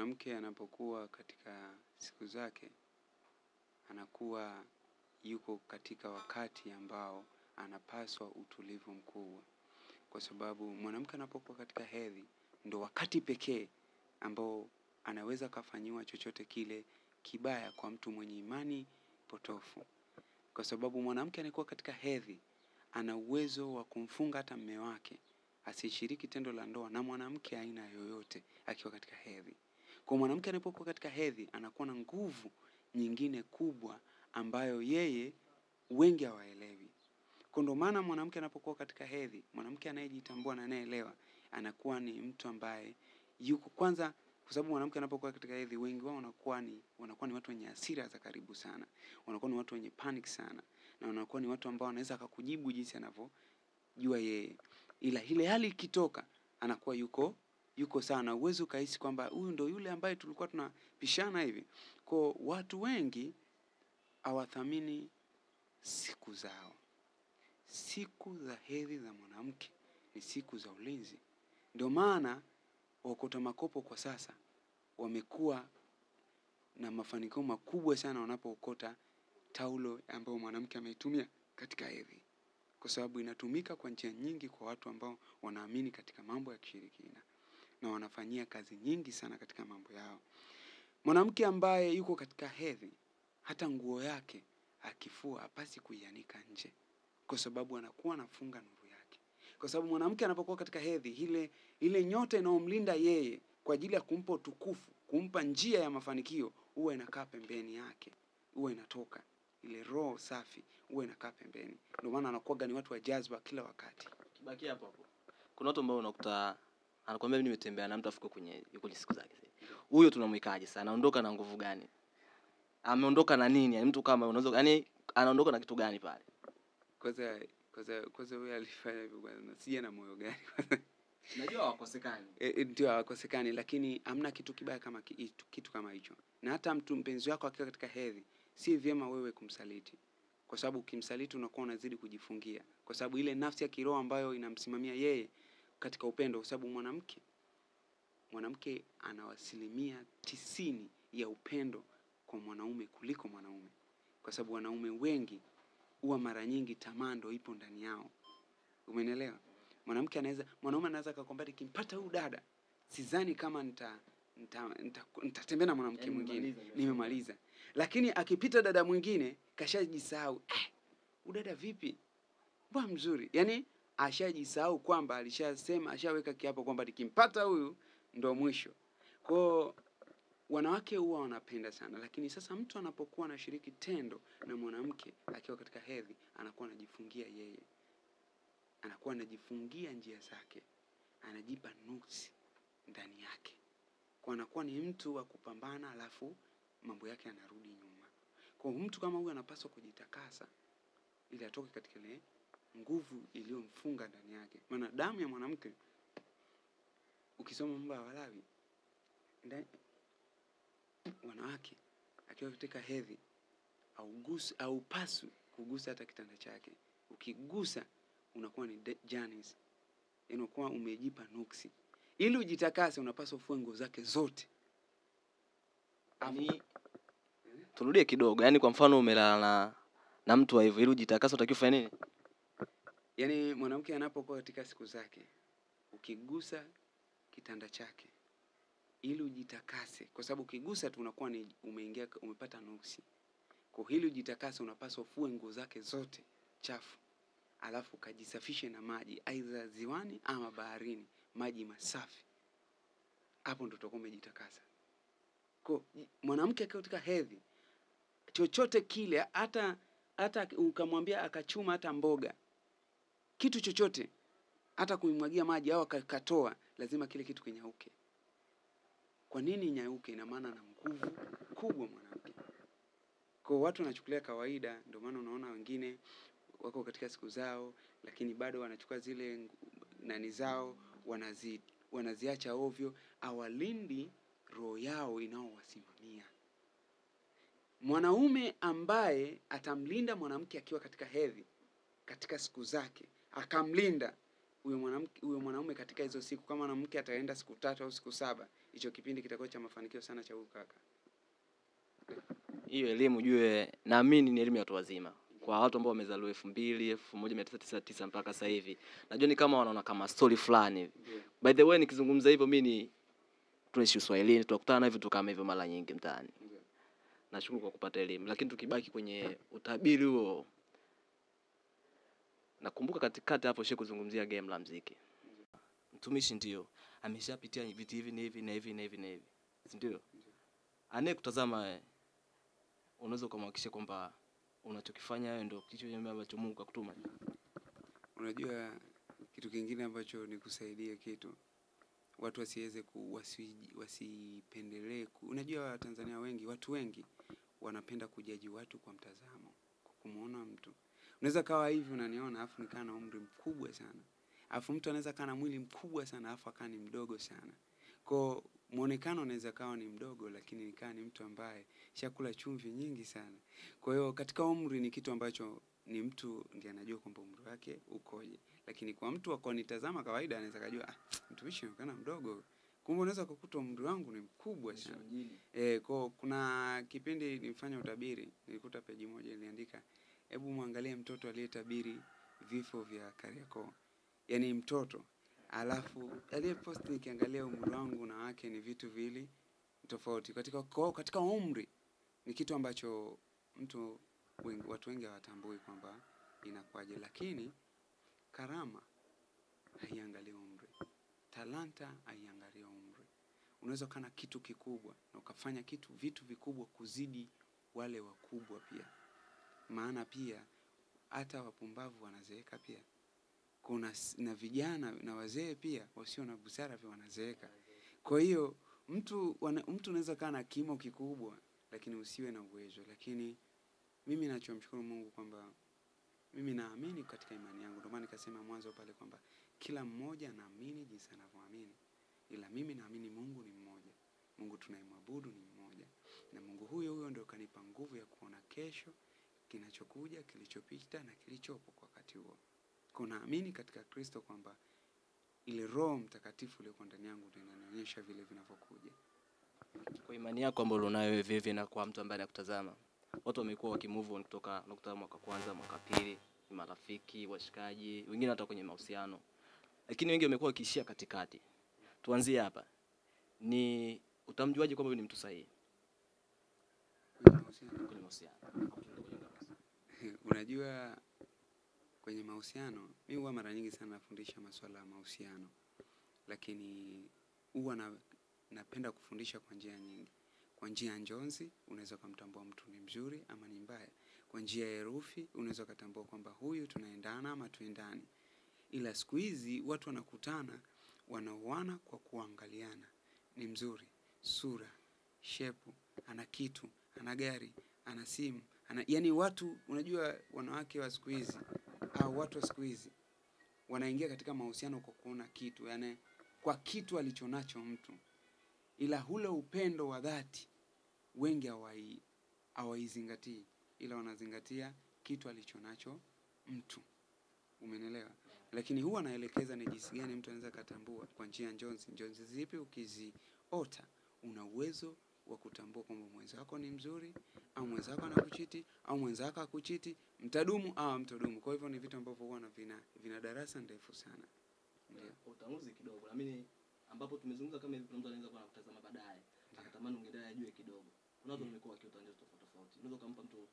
mwanamke anapokuwa katika siku zake, anakuwa yuko katika wakati ambao anapaswa utulivu mkubwa. Kwa sababu mwanamke anapokuwa katika hedhi ndo wakati pekee ambao anaweza kafanyiwa chochote kile kibaya kwa mtu mwenye imani potofu. Kwa sababu mwanamke anakuwa katika hedhi ana uwezo wa kumfunga hata mume wake asishiriki tendo la ndoa na mwanamke aina yoyote akiwa katika hedhi. Kwa mwanamke anapokuwa katika hedhi anakuwa na nguvu nyingine kubwa ambayo yeye wengi hawaelewi. Kwa ndo maana mwanamke anapokuwa katika hedhi, mwanamke anayejitambua na anayeelewa anakuwa ni mtu ambaye yuko kwanza, kwa sababu mwanamke anapokuwa katika hedhi wengi wao wanakuwa ni watu wenye hasira za karibu sana. Wanakuwa ni watu wenye panic sana na wanakuwa ni watu ambao wanaweza kukujibu jinsi anavyojua yeye. Ila ile hali ikitoka anakuwa yuko sana. Uwezo ukahisi kwamba huyu ndo yule ambaye tulikuwa tunapishana hivi. Kwa watu wengi hawathamini siku zao. Siku za hedhi za mwanamke ni siku za ulinzi. Ndio maana wakota makopo kwa sasa wamekuwa na mafanikio makubwa sana wanapookota taulo ambayo mwanamke ameitumia katika hedhi. Kwa sababu inatumika kwa njia nyingi kwa watu ambao wanaamini katika mambo ya kishirikina na wanafanyia kazi nyingi sana katika mambo yao. Mwanamke ambaye yuko katika hedhi hata nguo yake akifua hapasi kuianika nje, kwa sababu anakuwa anafunga nuru yake. Kwa sababu mwanamke anapokuwa katika hedhi ile nyota inayomlinda yeye kwa ajili ya kumpa utukufu, kumpa njia ya mafanikio huwa inakaa pembeni yake. Huwa inatoka ile roho safi huwa inakaa pembeni. Ndio maana anakuwa ni watu wa jazba kila wakati. Kibaki hapo hapo. Kuna watu ambao unakuta anakuambia mimi nimetembea na mtu afike yuko siku zake. Huyo tunamwikaje sana? Anaondoka na nguvu gani? Ameondoka na nini? Yaani mtu kama unaweza anaondoka na kitu gani pale? Kwanza huyo alifanya hivyo bwana. Sije na moyo gani. Najua hawakosekani. Ndio hawakosekani, lakini hamna kitu kibaya kama kitu kama hicho. Na hata mtu mpenzi wako akiwa katika hedhi, si vyema wewe kumsaliti. Kwa sababu ukimsaliti unakuwa unazidi kujifungia. Kwa sababu ile nafsi ya kiroho ambayo inamsimamia yeye katika upendo, kwa sababu mwanamke ana 90% ya upendo kwa mwanaume kuliko mwanaume. Kwa sababu wanaume wengi huwa mara nyingi tamaa ndio ipo ndani yao. Umenielewa? Mwanaume anaweza akakwambia nikimpata huyu dada sidhani kama nitatembea na mwanamke mwingine, nimemaliza. Lakini akipita dada mwingine kashajisahau. Udada vipi? Mbona mzuri? Yaani ashajisahau kwamba alishasema, ashaweka kiapo kwamba nikimpata huyu ndo mwisho. Kwa wanawake huwa wanapenda sana, lakini sasa mtu anapokuwa anashiriki tendo na mwanamke akiwa katika hedhi, anakuwa anajifungia yeye. Anakuwa anajifungia njia zake. Anajipa nuksi ndani yake. Kwa anakuwa ni mtu wa kupambana alafu mambo yake yanarudi nyuma. Kwa mtu kama huyu anapaswa kujitakasa ili atoke katika ile nguvu iliyomfunga ndani yake. Maana damu ya mwanamke ukisoma mambo ya Walawi, wanawake akiwa katika hedhi haupaswi kugusa hata kitanda chake. Ukigusa unakuwa ni janis. Unakuwa umejipa nuksi. Ili ujitakase unapaswa ufue nguo zake zote. Turudie kidogo. Yaani kwa mfano umelala na mtu wa hivyo, ili ujitakase utakiwa ufanye nini? Yaani mwanamke anapokuwa katika siku zake, ukigusa kitanda chake ili ujitakase, kwa sababu ukigusa tu unakuwa ni umepata nuksi. Kwa hili ujitakase unapaswa ufue nguo zake zote chafu. Alafu kajisafishe na maji aidha ziwani ama baharini, maji masafi. Hapo ndo utakuwa umejitakasa. Kwa mwanamke akiwa katika hedhi, chochote kile hata ukamwambia akachuma hata mboga, kitu chochote, hata kuimwagia maji au akatoa, lazima kile kitu kinyauke. Kwa nini nyauke? Ina maana na nguvu kubwa mwanamke. Kwa watu wanachukulia kawaida, ndio maana unaona wengine wako katika siku zao lakini bado wanachukua zile nani zao wanaziacha ovyo, hawalindi roho yao inaowasimamia. Mwanaume ambaye atamlinda mwanamke akiwa katika hedhi katika siku zake, akamlinda, huyo mwanaume katika hizo siku. Kama mwanamke ataenda siku 3 au siku 7, hicho kipindi kitakuwa cha mafanikio sana cha huyu kaka. Hiyo elimu jue, naamini ni elimu ya watu wazima. Kwa watu ambao wamezaliwa 2000, 1999 mpaka sasa hivi. Najua ni kama wanaona kama story fulani. Yeah. By the way nikizungumza hivyo mimi tunaishi Uswahilini, tunakutana na vitu kama hivyo mara nyingi mtaani. Yeah. Nashukuru kwa kupata elimu, lakini tukibaki kwenye utabiri huo, nakumbuka katikati hapo shehe kuzungumzia game la muziki. Mtumishi ndio ameshapitia vitu hivi na hivi na hivi na hivi na hivi. Ndio. Anayekutazama unaweza kumhakikishia kwamba unachokifanya wewe ndio kitu ambacho Mungu akakutuma. Unajua kitu kingine ambacho ni kusaidia kitu, watu wasiweze wasipendelee. Unajua Tanzania wengi, watu wengi wanapenda kujaji watu kwa mtazamo, kumuona mtu. Unaweza kawa hivi unaniona afu nikaa na umri mkubwa sana. Afu mtu anaweza kaa na mwili mkubwa sana afu akaa ni mdogo sana. Kwa muonekano unaweza kawa ni mdogo lakini nikaa ni mtu ambaye shakula chumvi nyingi sana. Kwa hiyo katika umri ni kitu ambacho ni mtu ndiye anajua kwamba umri wake ukoje. Lakini kwa mtu akonitazama kawaida anaweza kujua mtumishi anaonekana mdogo. Kumbe unaweza kukuta umri wangu ni mkubwa sana. Kwa kuna kipindi nilifanya utabiri, nilikuta peji moja iliandika, hebu muangalie mtoto aliyetabiri vifo vya Kariakoo. Yaani mtoto, alafu aliyepost nikiangalia umri wangu na wake ni vitu vili tofauti. Katika umri ni kitu ambacho watu wengi hawatambui kwamba inakwaje, lakini karama haiangalii umri. Talanta haiangalii umri. Unaweza kana kitu kikubwa na ukafanya vitu vikubwa kuzidi wale wakubwa pia. Maana pia hata wapumbavu wanazeeka pia. Kuna na vijana na wazee pia wasio na busara pia wanazeeka. Kwa hiyo mtu unaweza kana kimo kikubwa lakini usiwe na uwezo. Lakini mimi nachomshukuru Mungu kwamba mimi naamini katika imani yangu. Ndio maana nikasema mwanzo pale kwamba kila mmoja anaamini jinsi anavyoamini. Ila mimi naamini Mungu ni mmoja. Mungu tunayemwabudu ni mmoja. Na Mungu huyo ndio kanipa nguvu ya kuona kesho, kinachokuja, kilichopita na kilichopo kwa wakati huo. Naamini katika Kristo kwamba ile Roho Mtakatifu iliyo ndani yangu ndio inanionyesha vile vinavyokuja. Kwa imani yako ambayo unayo wewe vipi na kwa mtu ambaye anakutazama? Watu wamekuwa wakimove on kutoka nukta mwaka kwanza, mwaka pili, marafiki, washikaji, wengine hata kwenye mahusiano. Lakini wengi wamekuwa wakiishia katikati. Tuanzie hapa. Ni utamjuaje kwamba wewe ni mtu sahihi? Kwenye mahusiano. Unajua kwenye mahusiano, mimi huwa mara nyingi sana nafundisha masuala ya mahusiano. Lakini huwa napenda kufundisha kwa njia nyingi. Kwa njia ya njonzi, unaweza kumtambua mtu ni mzuri ama ni mbaya. Kwa njia ya herufi, unaweza kutambua kwamba huyu tunaendana ama tuendani. Ila siku hizi watu wanakutana, wanaoana kwa kuangaliana. Ni mzuri, sura, shepu, ana kitu, ana gari, ana simu, yaani watu, unajua wanawake wa siku hizi au watu wa siku hizi wanaingia katika mahusiano kwa kuona kitu, yaani kwa kitu alichonacho mtu. Ila hule upendo wa dhati wengi hawaizingatii, ila wanazingatia kitu alichonacho mtu. Umenielewa? Lakini huwa naelekeza ni jinsi gani mtu anaweza kutambua kwa njia njonzi. Njonzi zipi ukiziota una uwezo wa kutambua kwamba mwenzako ni mzuri au mwenzako anakuchiti au mwenzako akuchiti, mtadumu au mtadumu. Kwa hivyo ni vitu ambavyo huwa vina darasa ndefu sana. Ndio. Utamuzi kidogo. Naamini ambapo tumezungumza kama hivi mtu anaweza kuwa anakutazama baadaye. Akatamani ungedaye ajue kidogo. Kuna watu wamekuwa wakiota ndoto tofauti. Unaweza kumpa mtu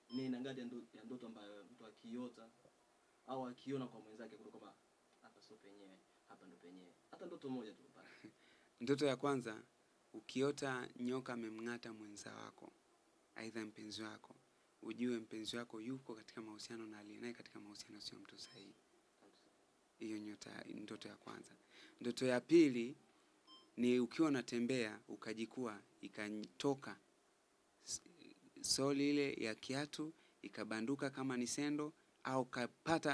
ni aina gani ya ndoto ambayo mtu akiota au akiona kwa mwenzake kutoka hapa sio penyewe, hapa ndo penyewe. Hata ndoto moja tu pale. Ndoto ya kwanza, ukiota nyoka amemng'ata mwenza wako, aidha mpenzi wako, ujue mpenzi wako yuko katika mahusiano na aliye naye katika mahusiano sio mtu sahihi. Hiyo ndoto ya kwanza. Ndoto ya pili ni ukiwa unatembea ukajikua ikatoka soli ile ya kiatu ikabanduka kama ni sendo au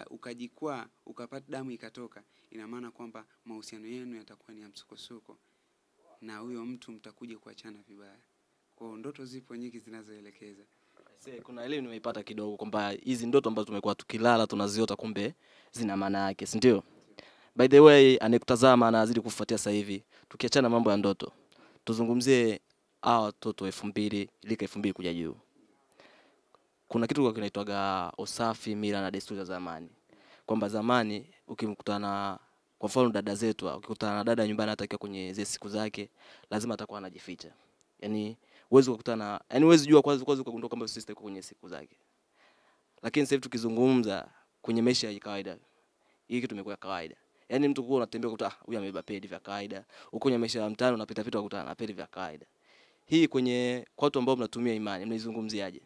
ukajikua ukapata damu ikatoka, ina maana kwamba mahusiano yenu yatakuwa ni ya msukosuko na huyo mtu mtakuja kuachana vibaya. Kwa ndoto zipo nyingi zinazoelekeza. Kuna elimu nimeipata kidogo kwamba hizi ndoto ambazo tumekuwa tukilala tunaziota kumbe zina maana yake, si ndio? By the way, anekutazama anazidi kufuatia sasa hivi. Tukiachana mambo ya ndoto, tuzungumzie hawa watoto 2000, lika 2000 kuja juu. Kuna kitu kwa kinaitwaga usafi, mila na desturi za zamani. Kwamba zamani ukimkutana kwa mfano dada zetu, ukikutana na dada nyumbani atakiwa kwenye zile siku zake, lazima atakuwa anajificha. Yaani huwezi kukutana, yaani huwezi jua kwanza ukagundua kwamba sister yuko kwenye siku zake. Lakini sasa hivi tukizungumza kwenye maisha ya kawaida, hii kitu imekuwa kawaida. Yaani mtu kwa unatembea kukuta huyu amebeba pedi vya kawaida. Uko kwenye maisha ya mtaani unapita pita ukutana na pedi vya kawaida. Hii kwenye kwa watu ambao mnatumia imani, mnaizungumziaje?